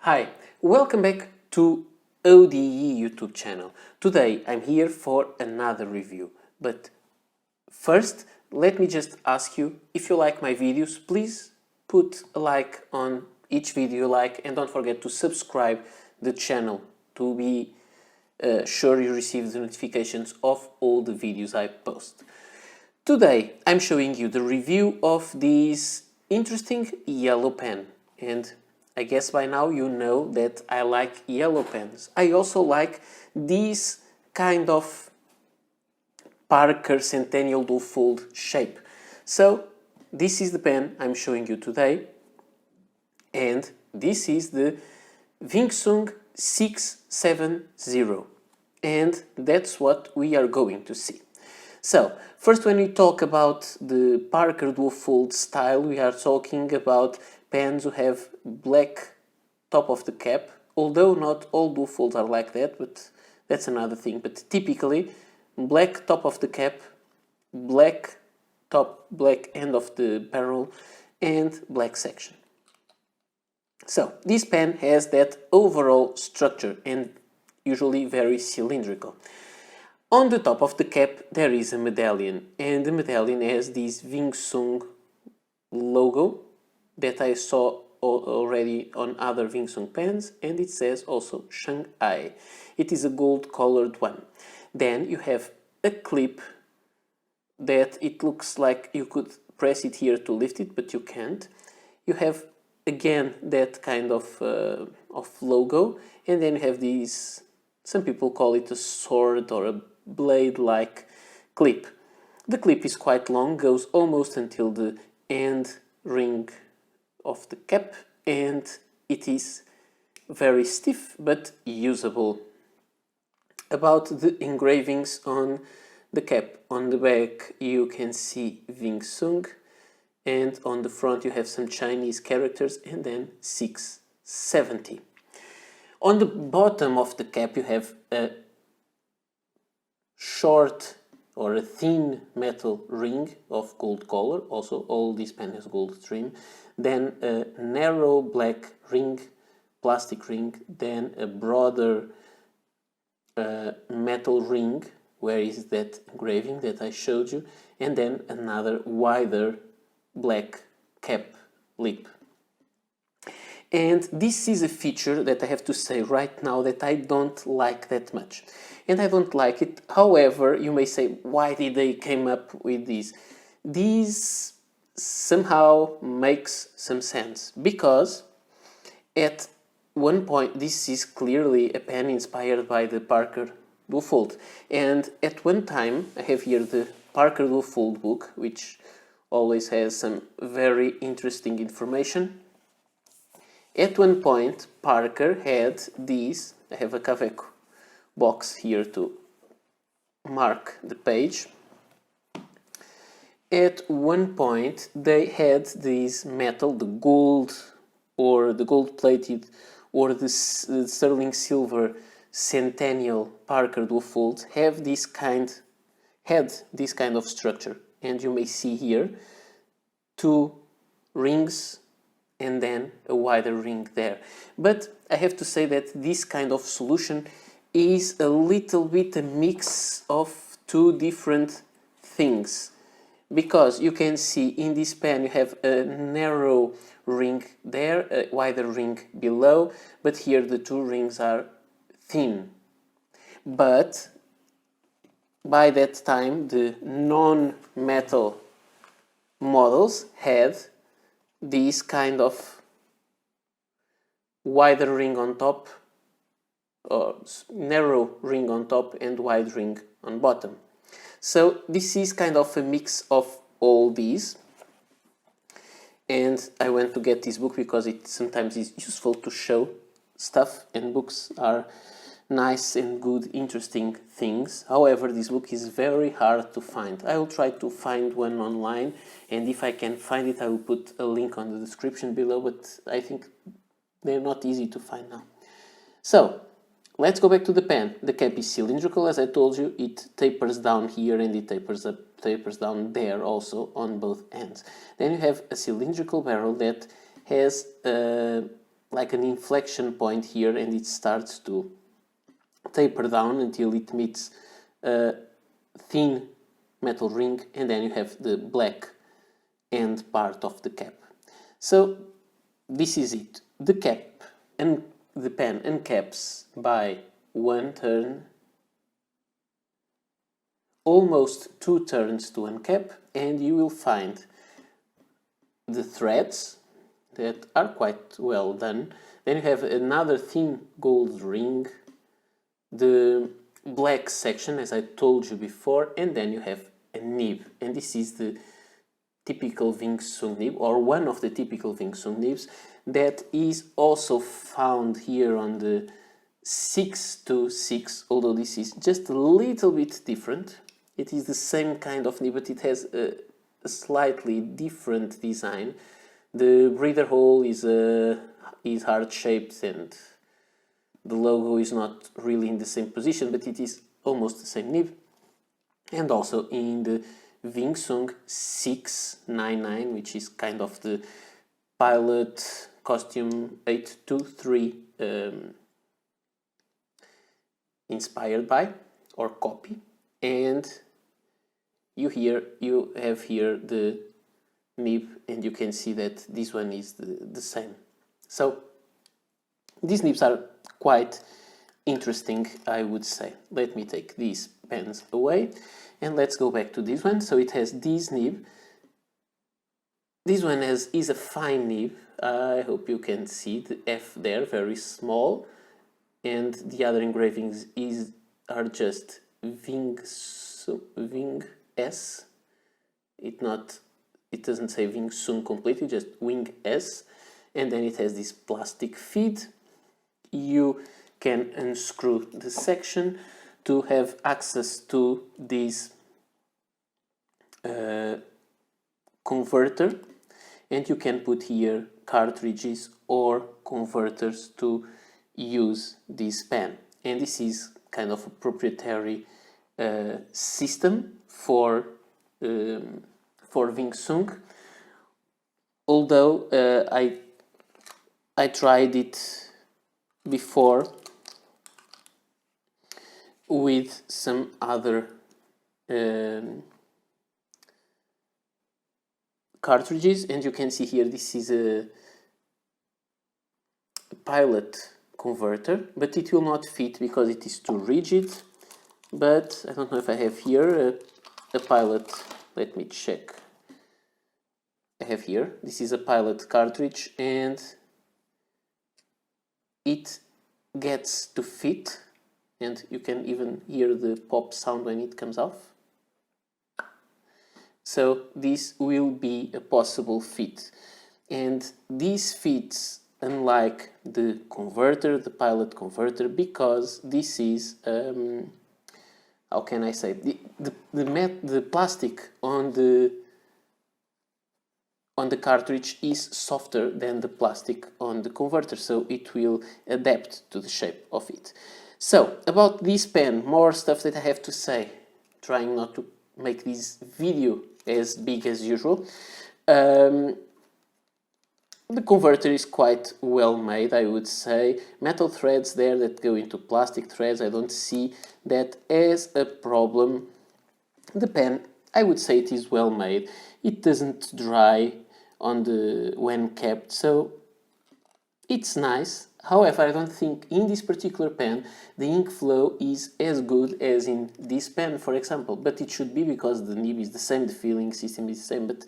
Hi, welcome back to ODE YouTube channel. Today I'm here for another review, but first let me just ask you, if you like my videos, please put a like on each video you like and don't forget to subscribe the channel to be sure you receive the notifications of all the videos I post. Today I'm showing you the review of this interesting yellow pen, and I guess by now you know that I like yellow pens. I also like this kind of Parker Centennial Dual Fold shape. So this is the pen I'm showing you today, and this is the Wing Sung 670, and that's what we are going to see. So, first when we talk about the Parker Dual Fold style, we are talking about pens who have black top of the cap, although not all dual folds are like that, but that's another thing. But typically, black top of the cap, black top, black end of the barrel, and black section. So, this pen has that overall structure and usually very cylindrical. On the top of the cap there is a medallion, and the medallion has this Wing Sung logo that I saw already on other Wing Sung pens, and it says also Shanghai. It is a gold colored one. Then you have a clip that it looks like you could press it here to lift it, but you can't. You have again that kind of logo, and then you have these, some people call it a sword or a blade-like clip. The clip is quite long, goes almost until the end ring of the cap, and it is very stiff but usable. About the engravings on the cap, on the back you can see Wing Sung, and on the front you have some Chinese characters and then 670. On the bottom of the cap you have a short or a thin metal ring of gold color, also all this pen has gold trim, then a narrow black ring, plastic ring, then a broader metal ring, where is that engraving that I showed you, and then another wider black cap lip. And this is a feature that I have to say right now that I don't like that much. And I don't like it. However, you may say, why did they came up with this? This somehow makes some sense, because at one point, this is clearly a pen inspired by the Parker Dual Fold. And at one time, I have here the Parker Dual Fold book, which always has some very interesting information. At one point, Parker had these, I have a Kaweco box here to mark the page. At one point, they had this metal, the gold or the gold plated or the sterling silver Centennial Parker Dual Fold had this kind of structure, and you may see here two rings and then a wider ring there. But I have to say that this kind of solution is a little bit a mix of two different things, because you can see in this pen you have a narrow ring there, a wider ring below, but here the two rings are thin. But by that time the non-metal models had this kind of wider ring on top, or narrow ring on top and wide ring on bottom. So this is kind of a mix of all these, and I went to get this book because it sometimes is useful to show stuff, and books are nice and good, interesting things. However, this book is very hard to find. I will try to find one online, and if I can find it I will put a link on the description below, but I think they're not easy to find now. So let's go back to the pen. The cap is cylindrical, as I told you. It tapers down here and it tapers down there also on both ends. Then you have a cylindrical barrel that has a like an inflection point here, and it starts to taper down until it meets a thin metal ring, and then you have the black end part of the cap. So this is it. The cap and the pen uncaps by one turn, almost 2 turns to uncap, and you will find the threads that are quite well done. Then you have another thin gold ring, the black section as I told you before, and then you have a nib, and this is the typical Wing Sung nib, or one of the typical Wing Sung nibs, that is also found here on the 626, although this is just a little bit different. It is the same kind of nib, but it has a slightly different design. The breather hole is heart-shaped, and the logo is not really in the same position, but it is almost the same nib. And also in the Wing Sung 699, which is kind of the pilot costume 823 inspired by or copy. And you have here the nib, and you can see that this one is the same. So these nibs are quite interesting, I would say. Let me take these pens away and let's go back to this one. So it has this nib. This one is a fine nib. I hope you can see the F there, very small, and the other engravings are just Wing S. It doesn't say Wing Sung completely, just Wing S, and then it has this plastic feed. You can unscrew the section to have access to this converter, and you can put here cartridges or converters to use this pen. And this is kind of a proprietary system for Wing Sung, although I tried it before with some other cartridges, and you can see here this is a pilot converter, but it will not fit because it is too rigid. But I don't know if I have here a pilot. Let me check. I have here, this is a pilot cartridge, and it gets to fit, and you can even hear the pop sound when it comes off. So this will be a possible fit, and this fits unlike the converter, the pilot converter, because this is how can I say, the plastic on the cartridge is softer than the plastic on the converter, so it will adapt to the shape of it. So about this pen, more stuff that I have to say, trying not to make this video as big as usual. The converter is quite well made, I would say. Metal threads there that go into plastic threads, I don't see that as a problem. The pen, I would say it is well made. It doesn't dry when kept, so it's nice. However, I don't think in this particular pen the ink flow is as good as in this pen, for example. But it should be, because the nib is the same, the filling system is the same. But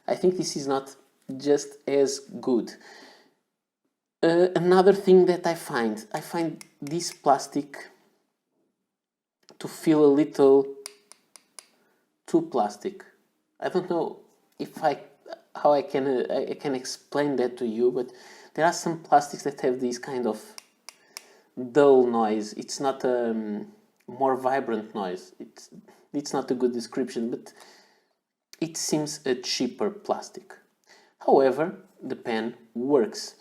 I think this is not just as good. Another thing that I find this plastic to feel a little too plastic. I don't know how I can explain that to you, but there are some plastics that have this kind of dull noise. It's not a more vibrant noise. It's not a good description, but it seems a cheaper plastic. However, the pen works.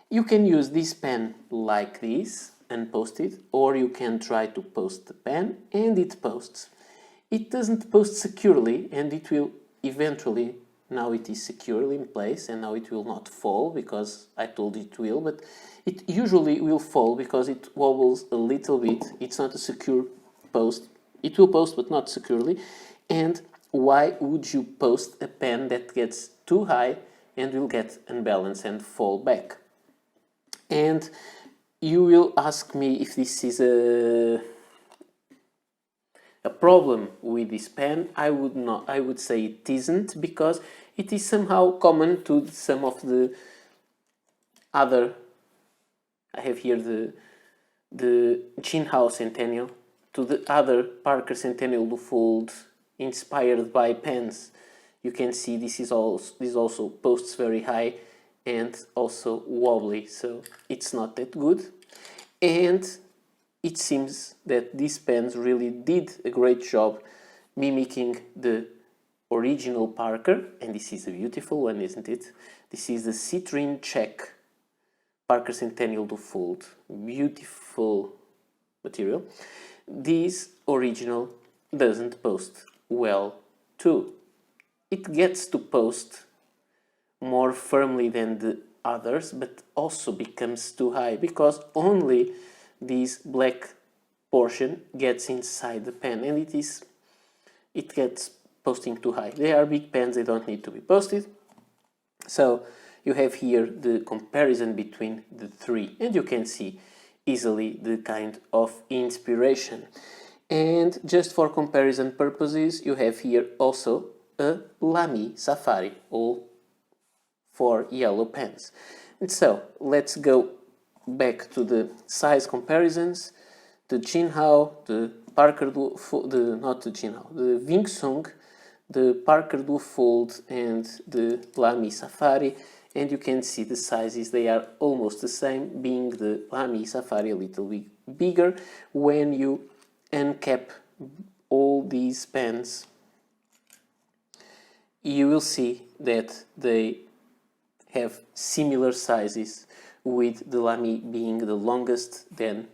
You can use this pen like this and post it, or you can try to post the pen and it posts. It doesn't post securely, and it will eventually Now it is securely in place and now it will not fall because I told it will, but it usually will fall because it wobbles a little bit. It's not a secure post. It will post but not securely. And why would you post a pen that gets too high and will get unbalanced and fall back? And you will ask me if this is a problem with this pen. I would say it isn't, because it is somehow common to some of the other. I have here the Jinhao Centennial, to the other Parker Centennial Duofold inspired by pens. You can see this also posts very high and also wobbly, so it's not that good. And it seems that these pens really did a great job mimicking the original Parker, and this is a beautiful one, isn't it? This is the Citrine Check Parker Centennial Duofold. Beautiful material. This original doesn't post well too. It gets to post more firmly than the others, but also becomes too high because only this black portion gets inside the pen, and it gets posting too high. They are big pens, they don't need to be posted. So you have here the comparison between the three, and you can see easily the kind of inspiration. And just for comparison purposes, you have here also a Lamy Safari, all 4 yellow pens. And so let's go back to the size comparisons. The Jinhao, the Parker Duofold, the Wing Sung, the Parker Duofold and the Lamy Safari, and you can see the sizes, they are almost the same, being the Lamy Safari a little bit bigger. When you uncap all these pens, you will see that they have similar sizes, with the Lamy being the longest, then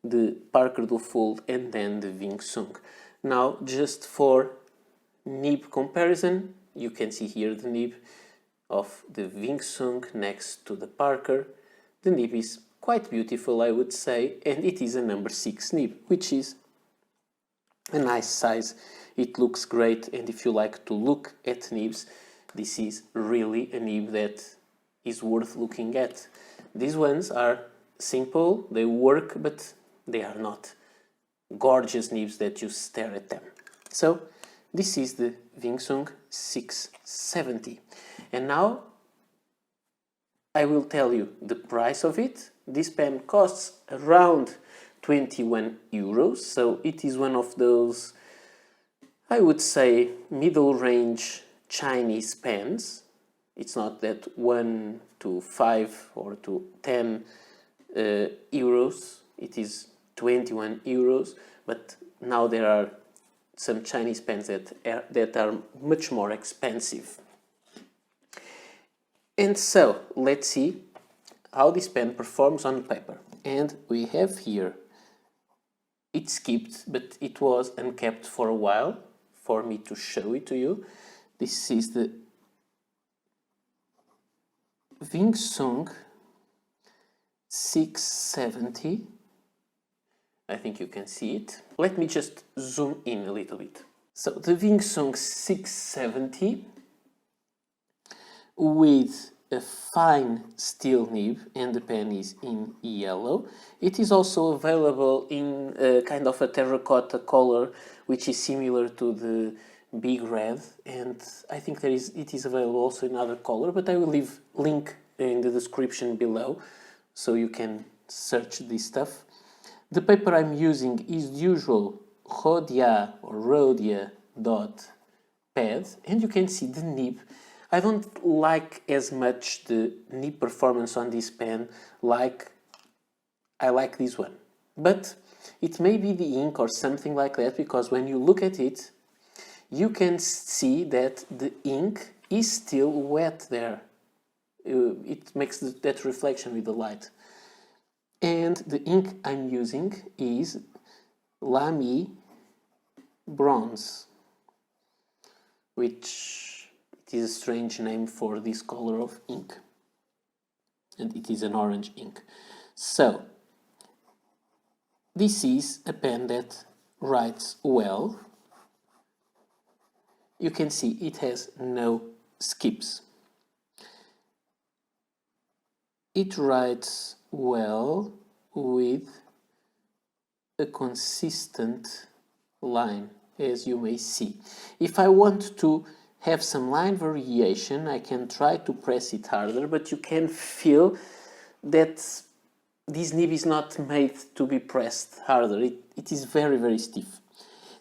the Parker Duofold, and then the Wing Sung. Now, just for nib comparison, you can see here the nib of the Wing Sung next to the Parker. The nib is quite beautiful, I would say, and it is a number 6 nib, which is a nice size. It looks great, and if you like to look at nibs, this is really a nib that is worth looking at. These ones are simple, they work, but they are not gorgeous nibs that you stare at them. So this is the Wing Sung 670. And now I will tell you the price of it. This pen costs around 21 euros, so it is one of those, I would say, middle range Chinese pens. It's not that 1 to 5 or to 10 euros. It is 21 euros, but now there are some Chinese pens that are much more expensive. And so, let's see how this pen performs on paper. And we have here, it skipped, but it was uncapped for a while for me to show it to you. This is the Wing Sung 670. I think you can see it. Let me just zoom in a little bit. So the Wing Sung 670 with a fine steel nib, and the pen is in yellow. It is also available in a kind of a terracotta color, which is similar to the Big Red, and I think it is available also in other color, but I will leave link in the description below so you can search this stuff. The paper I'm using is the usual Rhodia or Rhodia dot pad, and you can see the nib. I don't like as much the nib performance on this pen like I like this one, but it may be the ink or something like that, because when you look at it, you can see that the ink is still wet there. It makes that reflection with the light. And the ink I'm using is Lamy Bronze, which It is a strange name for this color of ink, and it is an orange ink. So this is a pen that writes well. You can see it has no skips. It writes well with a consistent line, as you may see. If I want to have some line variation, I can try to press it harder, but you can feel that this nib is not made to be pressed harder. It is very, very stiff.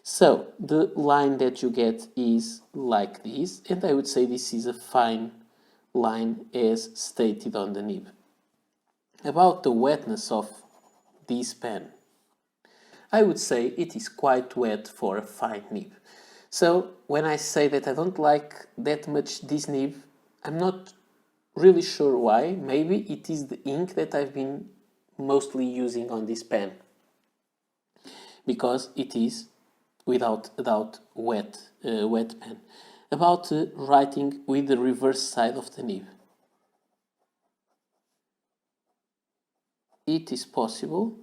So the line that you get is like this, and I would say this is a fine line as stated on the nib. About the wetness of this pen, I would say it is quite wet for a fine nib. So when I say that I don't like that much this nib, I'm not really sure why. Maybe it is the ink that I've been mostly using on this pen, because it is without a doubt wet pen. About writing with the reverse side of the nib, it is possible,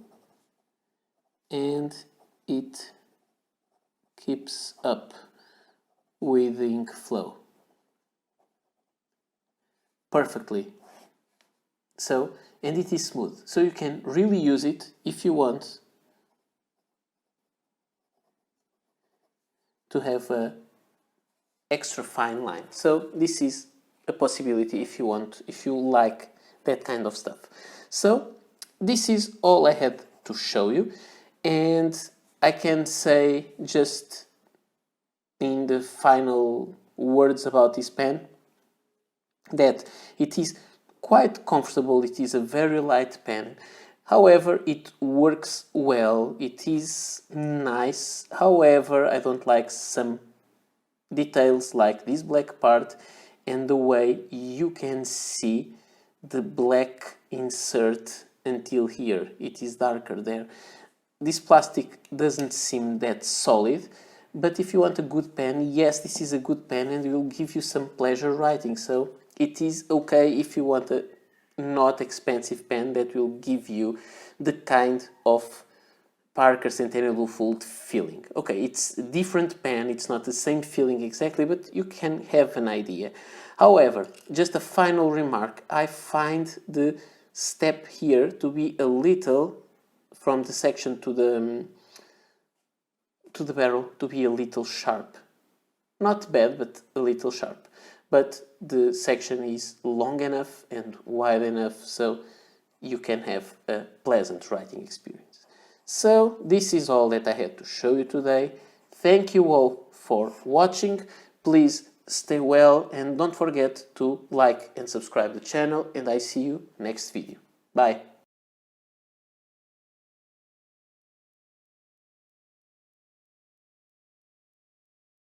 and it keeps up with the ink flow perfectly. So, and it is smooth, so you can really use it if you want to have a extra fine line. So this is a possibility if you want, if you like that kind of stuff. So this is all I had to show you, and I can say just in the final words about this pen that it is quite comfortable. It is a very light pen. However, it works well. It is nice. However, I don't like some details like this black part and the way you can see the black insert until here. It is darker there. This plastic doesn't seem that solid, but if you want a good pen, yes, this is a good pen and it will give you some pleasure writing. So it is okay if you want a not expensive pen that will give you the kind of Parker Centennial Blue Fold feeling. Okay, it's a different pen, it's not the same feeling exactly, but you can have an idea. However, just a final remark, I find the step here to be a little, from the section to the barrel, to be a little sharp. Not bad, but a little sharp. But the section is long enough and wide enough so you can have a pleasant writing experience. So this is all that I had to show you today. Thank you all for watching. Please stay well and don't forget to like and subscribe the channel, and I see you next video. Bye.